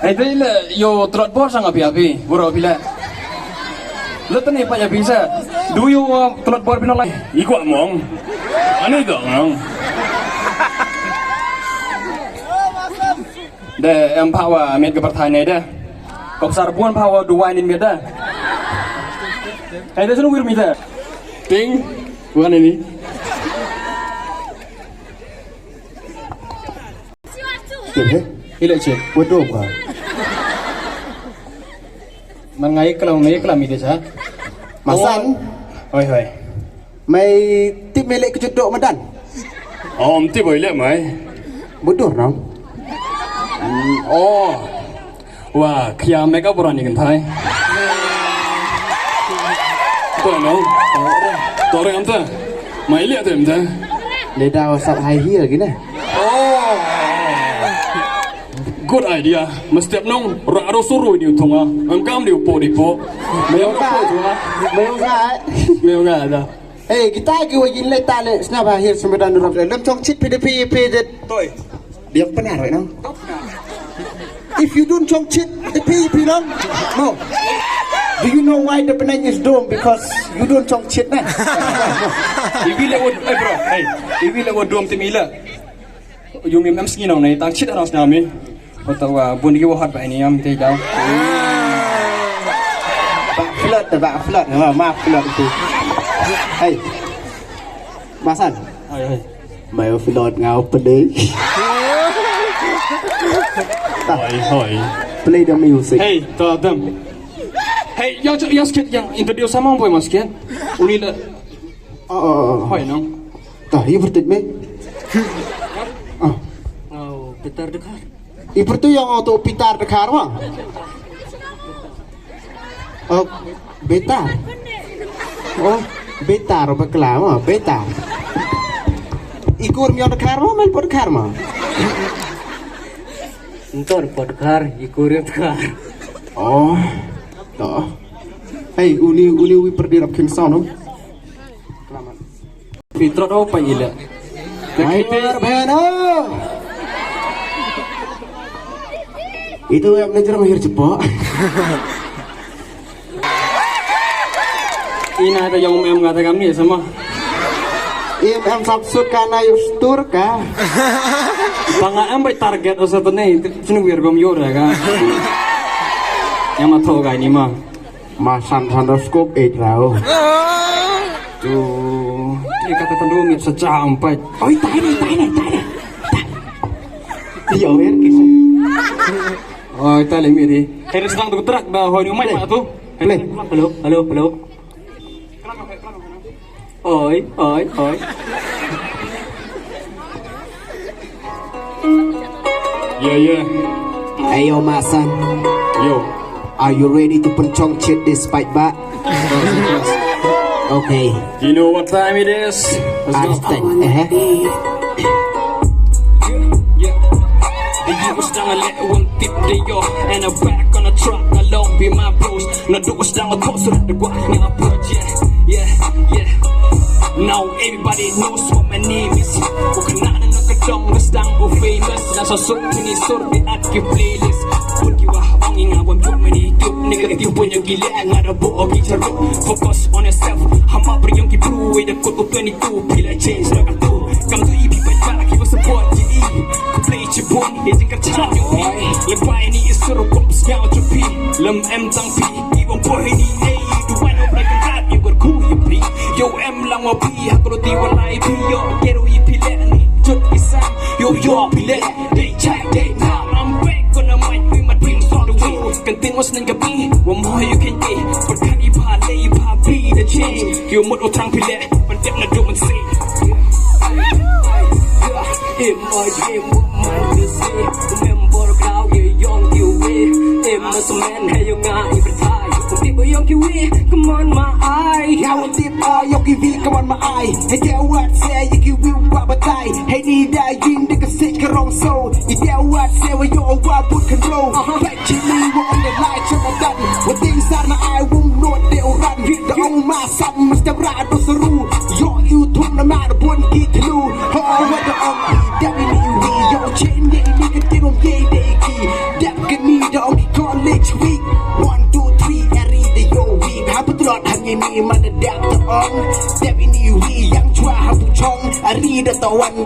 Itu yo trot bor sang api boro bila. Lo tani pa ya bisa. Do you trot bor pinang lai? Iku among. Ane dong among. De empower met ke partai ne de. Kok sarbuan power do wine in met de. Ada sunu wir mita. Ting bukan ini. Thế Ile cik. betul bukan? Mangai kalau me kalau mi desa. Masan, Hoi hoi. mày tiếp mày lại cái chuyện độ mà đàn, Om ti boleh mai. betul dong? Oh. Wah, kia mereka berani kan thai. Tuh nong. Torang am tu. Mai lihat tu am tu. Để đào sập hai hia cái này. Oh. Good idea. Mesti nong raro suruh dia tunga. Angkam dia po di po. Mày không ra, mày không ra ấy. Memang enggak ada. Hey, kita lagi wajin le tale, snap akhir sembilan orang. Dalam cong chit PDP PDP. Toy. Dia benar right now. If you don't chong chit the PDP long, no. Do you know why the Penang is dome? Because you don't chong chit nah. Ibi lewat, bro. Hey, ibi lewat dom temila. You memang skin orang ni, tang cit orang senami. Atau bukan dia wahat pak ini yang tidak tahu. Pak flirt, maaf flirt itu. Hey, Masan, Hai. mày flirt ngau play. Hoi. Play the music. Hey, tahu dem. Hey, yang sikit yang introduce sama boy mas sikit. Uni le. Hoi nong. Tah, ini berarti me. Oh, betar dekat. Itu yang auto pitar dekar mah. Oh, betar. Oh, betar bakla mah, betar. Ikur yang dekar mah, main dekar mah. Entar podkar ikurin kar. Oh, toh. Hey, uni perdirap kin sound. Fitrot apa ila? Hai berbeno. Itu yang belajar mahir jepok. Ina ada yang mengatakan ni sama. Im sabsut kana yustur ka. Banga ambai target o satu ni, sini biar gom yora kan. Yang matau kan ini mah. Masan sandoskop rau. Tuh, ini kata tendu mit secampai. Oi, tai ni. Iya, wer kisah. Oh, kita lagi ni. Hari sedang tu terak dah hoi umai mak tu. Play. Halo. Oi. Yeah. Ayo Masan, Yo. are you ready to pencong chit this fight back? Okay. Do you know what time it is? Let's go. Understand? The years down a let one tip the yo and a back on a truck along be my bros. No doors down a coast at the guap now yeah. Now everybody knows what my name is. Bukanana nakadong gustang o famous. Nasa sukini sorbe at ki playlist. Pulki wah ang ingawan po manitip. Negative po niya gili ang arabo o bicharo. Focus on yourself. Hama priyong ki pruwe the code of 22. Pila change na kato. Come to EP back, he will support GE. Play chibon, izin ka chang yung P. Lebay ni isuro pops yaw to P. Lam M tang P. Ibang boy ni A. Duwan of like a rap, you got cool you P. Yo M lang wa P. Hakuro di walay P. Yo gero ipile ni Jut isang. Yo pile. Day check, day now. I'm back on the mic with my dreams all the way. Continuous ng gabi. One more you can get. Pagkat ipalay, ipabi the change. Yo mo't utang pile. Pandip na duman say. Em ơi em man được gì remember how you young you we em must man hay you ngai bertai tip young you we come on my eye How tip yo kiwi come on my eye. Hey tell what say you kiwi wa batai. Hey ni da yin de ka sit ka rong so. You tell what say we yo wa put control. Back to me on the light to my dad. What things are my eye won't know they run. The old my son must have ride to Saru. Yo you took no matter one get to. Oh what the that we need yo chain they nigga they don't get they key. That can need ยังมีมันดับตะอองแต่วินีวียังชั่วหาผู้ชงอารีเดตะวัน